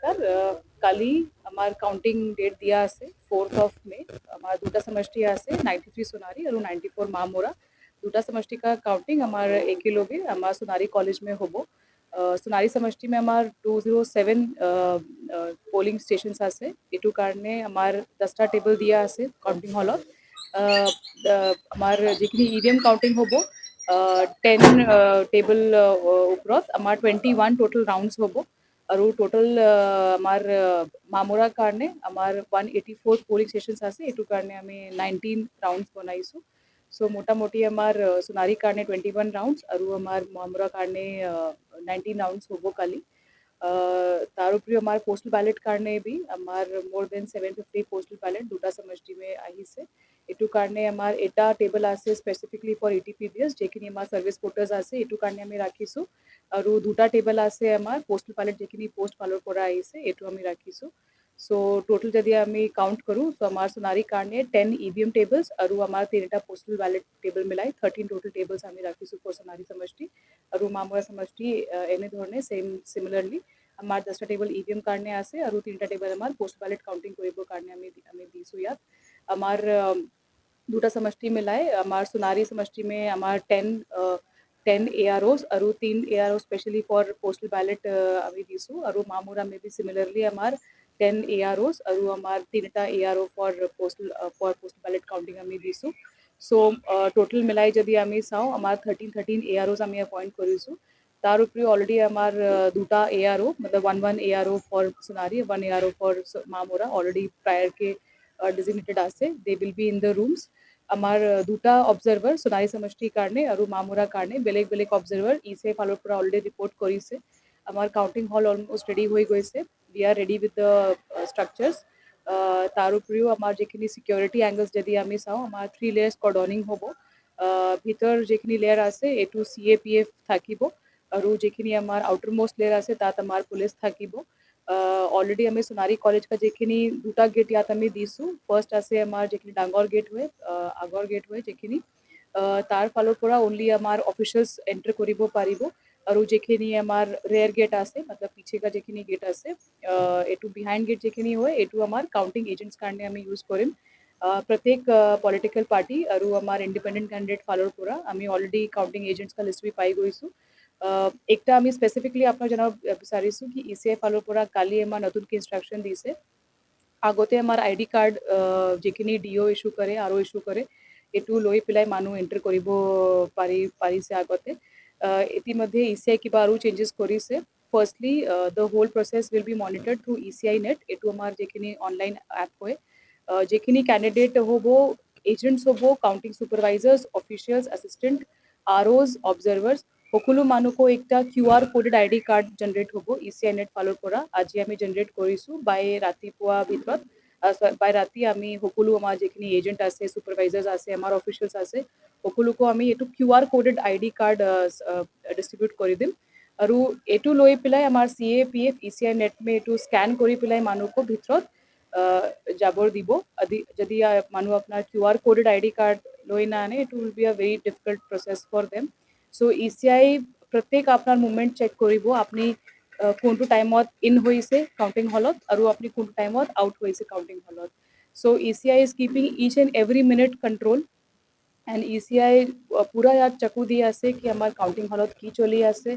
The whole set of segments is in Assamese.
नमस्कार काली हमार काउंटिंग डेट दिया আছে 4th of May हमार দুটা সমষ্টি আছে 93 সোনারি আর 94 মামোরা দুটা সমষ্টি का काउंटिंग हमार एकेलगे हमार सोनारी कॉलेज में होबो सोनारी समष्टि में हमार 207 पोलिंग स्टेशंस আছে एटू कारणे हमार 10টা टेबल दिया আছে काउंटिंग हॉलत हमार जिखिनि ईवीएम काउंटिंग होबो 10 टेबल उपरत हमार 21 टोटल राउंड्स होबो और टोटल हमार मामोरा कारणे हमार 184 पोलिंग स्टेशंस আছে एटू कारणे आमी 19 राउंड्स बनाइसु सो मोटामोटी हमार सोनारी कारणे 21 राउंड्स और हमार मामोरा कारणे 19 राउंड्स होबो काली तार उपरि हमार पोस्टल बैलेट कारणे भी हमार मोर देन 750 पोस्टल बैलेट दुटा समष्टि में आहिसे एटू कारणे हमार एटा टेबल আছে स्पेसिफिकली फॉर एटीपीबीएस जेखिनि हमार सर्विस वोटर्स আছে एटू कारणे आमी राखिसु और दुटा टेबल আছে हमार पोस्टल बैलेट जेखिनि पोस्ट फॉलो करा आइसे एटू आमी राखिसु सो टोटल जदि आमी काउंट करूँ तो हमार सोनारी कारणे 10 ईवीएम टेबल्स और हमार 3टा पोस्टल बैलेट टेबल मिलाई 13 टोटल टेबल्स आमी राखिसु फॉर सोनारी समष्टि और मामोरा समष्टि एने धरणे सेम सिमिलरली हमार 10টা टेबल ईवीएम कारणे আছে और 3টা टेबल हमार पोस्ट बैलेट काउंटिंग करिबो कारणे आमी दिसु यात हमार दुटा समष्टि मिलाए हमार सोनारी समष्टि में हमार 10 AROs और 3 ARO specially for postal ballot अभी दिसु और मामोरा में भी सिमिलरली हमार 10 AROs और हमार 3टा ARO for postal ballot counting आमी दिसु सो टोटल मिलाई जदि आमी चाওঁ हमार 13 AROs आमी अपॉइंट करिसु तार उपरि ऑलरेडी हमार दुटा ARO मतलब 1 ARO for Sonari 1 ARO for Mamora already prior के डिजिग्नेटेड আছে they will be in the rooms हमार दुटा ऑब्जर्वर सोनारी समष्टि कारणे और मामोरा कारणे बेलेग बेलेग ऑब्जर्वर इसे फॉलो पर ऑलरेडी रिपोर्ट करिसे हमार काउंटिंग हॉल ऑलमोस्ट रेडी हो गइसे we are ready with the structures तार उपरिও हमार जेखिनि सिक्योरिटी एंगल्स जदि आमी चाওঁ हमार 3 लेयर्स कॉर्डनिंग होबो ভিতর যেখিনি লেয়ার আছে এটু সিএপিএফ থাকিব और जेखिनि हमार आउटर मोस्ट लेयर আছে तात हमार पुलिस থাকিব ऑलरेडी हमें सोनारी कॉलेज का जेखिनि दुटा गेट यात आमी दिसु फर्स्ट আছে हमार जेखिनि डांगोर गेट हुए আগৰ गेट हुए जेखिनि तार फालोर পৰা ओनली हमार ऑफिशियल्स एंटर करिब पारिब और जेखिनि हमार रेयर गेट আছে मतलब पीछे का जेखिनि गेट আছে एटू बिहाइंड गेट जेखिनि हुए एटू हमार काउंटिंग एजेंट्स कारणे आमी यूज करिम प्रत्येक पॉलिटिकल पार्टी और हमार इंडिपेंडेंट कैंडिडेट फालोर পৰা आमी ऑलरेडी काउंटिंग एजेंट्स का लिस्ट भी पाई गइसु एकटा आमी स्पेसिफिकली आपनार जनाब বিচাৰিছো कि इसीआई फालोर পৰা কালি আমাৰ নতুনকৈ ইনষ্ট্ৰাকশ্যন দিছে আগতে আমাৰ আইডি কাৰ্ড যিখিনি ডিঅ ইস্যু কৰে আৰু ইস্যু কৰে এইটো লৈ পেলাই মানুহ এণ্টাৰ কৰিব পাৰিছে আগতে ইতিমধ্যে ইচিআই কিবা আৰু চেঞ্জেছ কৰিছে firstly the whole process will be monitored through ECI net এইটো আমাৰ যিখিনি অনলাইন এপ হয় যিখিনি কেণ্ডিডেট হ'ব এজেণ্টছ হ'ব কাউণ্টিং ছুপাৰভাইজাৰ্ছ অফিচিয়েলছ এছিষ্টেণ্ট ROs অবজাৰ্ভাৰ্ছ সকলো মানুহকো একটা QR coded ID card generate হ'ব ইচিআই নেট ফালৰ পৰা আজি আমি জেনাৰেট কৰিছোঁ বাই ৰাতিপুৱা ভিতৰত বাই ৰাতি আমি সকলো আমাৰ যিখিনি এজেণ্ট আছে ছুপাৰভাইজাৰ্ছ আছে আমাৰ অফিচিয়েলছ আছে সকলোকো আমি এইটো QR coded ID card distribute কৰি দিম আৰু এইটো লৈ পেলাই আমাৰ CAPF ইচিআই নেট মে এইটো স্কেন কৰি পেলাই মানুহকো ভিতৰত যাবৰ দিব যদি মানুহ আপোনাৰ QR কোডেড আইডি কাৰ্ড লৈ না আনে it will be a very difficult process for them so ECI প্ৰত্যেক আপোনাৰ মুভমেণ্ট চেক কৰিব আপুনি কোনটো টাইমত ইন হৈছে কাউণ্টিং হলত আৰু আপুনি কোনটো টাইমত আউট হৈছে কাউণ্টিং হলত so ECI is keeping each and every minute control and ECI পুৰা ইয়াত চকু দি আছে কি আমাৰ কাউণ্টিং হলত কি চলি আছে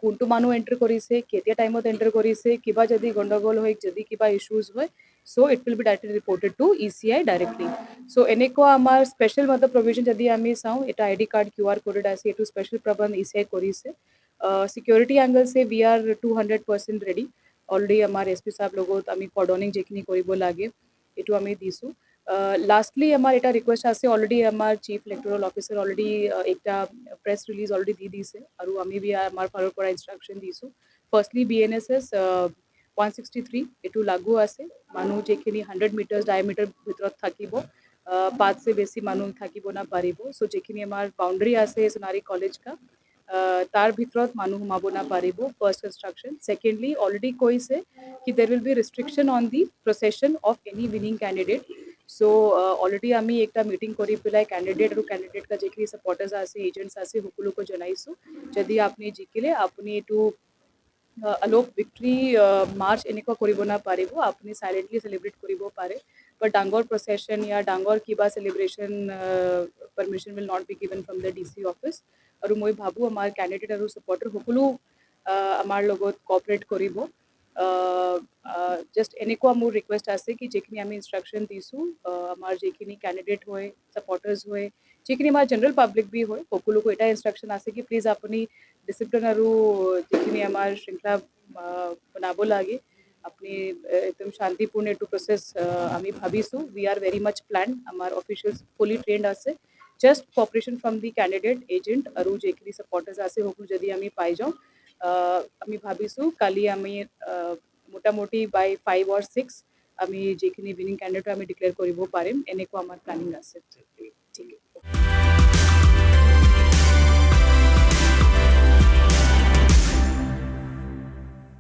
কোনটো মানুহ এণ্টাৰ কৰিছে কেতিয়া টাইমত এণ্টাৰ কৰিছে কিবা যদি গণ্ডগোল হয় যদি কিবা ইছ্যুজ হয় so it will be directly reported to ECI directly so এনেকুৱা আমাৰ স্পেশাল मतलब provision যদি আমি চাওঁ এটা আইডি কাৰ্ড QR কোডেড আছে এটো স্পেশাল প্ৰবন্ধ ECI কৰিছে security angle say we are 200% ready already আমাৰ SP সাহেব লগত আমি কৰ্ডনিং যেখিনি কৰিব লাগে এটো আমি দিছো লাস্টলি আমাৰ এটা ৰিকুৱেষ্ট আছে অলৰেডি আমাৰ চিফ ইলেক্টৰাল অফিচাৰ অলৰেডি একটা প্ৰেছ ৰিলিজ অলৰেডি দি দিছে আৰু আমি বি আমাৰ ফালৰ পৰা ইনষ্ট্ৰাকশন দিছো ফাৰ্ষ্টলি BNSS 163 এটো লাগু আছে মানুহ যেখিনি 100 মিটাৰ ডায়ামিটাৰ ভিতৰত থাকিব 5 से বেছি মানুহ থাকিব না পাৰিব সো যেখিনি আমাৰ বাউন্ডাৰী আছে সোনাৰী কলেজ কা तार भितरत मानु हुमाबो ना पारिबो फर्स्ट इंस्ट्रक्शन सेकेंडली ऑलरेडी কৈছে कि there will be restriction on the procession of any winning candidate so already आमी एकटा मीटिंग करि পেলাই कैंडिडेट আৰু कैंडिडेट का जेखि सपोर्टर्स আছে एजेंट्स আছে সকলোको জনাইছো যদি আপনি জিকিলে আপনি এটো আলোক ভিক্টৰী মাৰ্চ এনেকুৱা কৰিব নাপাৰিব, আপুনি চাইলেণ্টলি চেলিব্ৰেট কৰিব পাৰে, বাট ডাঙৰ প্ৰচেশ্যন ইয়া ডাঙৰ কিবা celebration permission will not be given from the DC office. আৰু মই ভাবোঁ আমাৰ কেণ্ডিডেট আৰু ছাপৰ্টাৰ সকলো আমাৰ লগত কঅপাৰেট কৰিব। জাষ্ট এনেকুৱা মোৰ ৰিকুৱেষ্ট আছে কি যিখিনি আমি ইনষ্ট্ৰাকশ্যন দিছোঁ, আমাৰ যিখিনি কেণ্ডিডেট হয়, ছাপৰ্টাৰ্ছ হয়, যিখিনি আমাৰ জেনেৰেল পাব্লিক বি হয়, সকলোকে এটা ইনষ্ট্ৰাকশ্যন আছে কি প্লিজ আপুনি ডিচিপ্লিন আৰু যিখিনি আমাৰ শৃংখলা বনাব লাগে, আপুনি একদম শান্তিপূৰ্ণ এইটো প্ৰচেছ আমি ভাবিছোঁ। We are very much plan, আমাৰ অফিচিয়েলছ ফুলি ট্ৰেইনড আছে। Just cooperation from the candidate agent আৰু যিখিনি ছাপৰ্টাৰ্ছ আছে সকলো যদি আমি পাই যাওঁ, আমি ভাবিছোঁ কালি আমি মোটামুটি বাই 5 or 6 আমি যিখিনি উইনিং কেণ্ডিডেট আমি ডিক্লেয়াৰ কৰিব পাৰিম, এনেকুৱা আমাৰ প্লেনিং আছে। ঠিক আছে।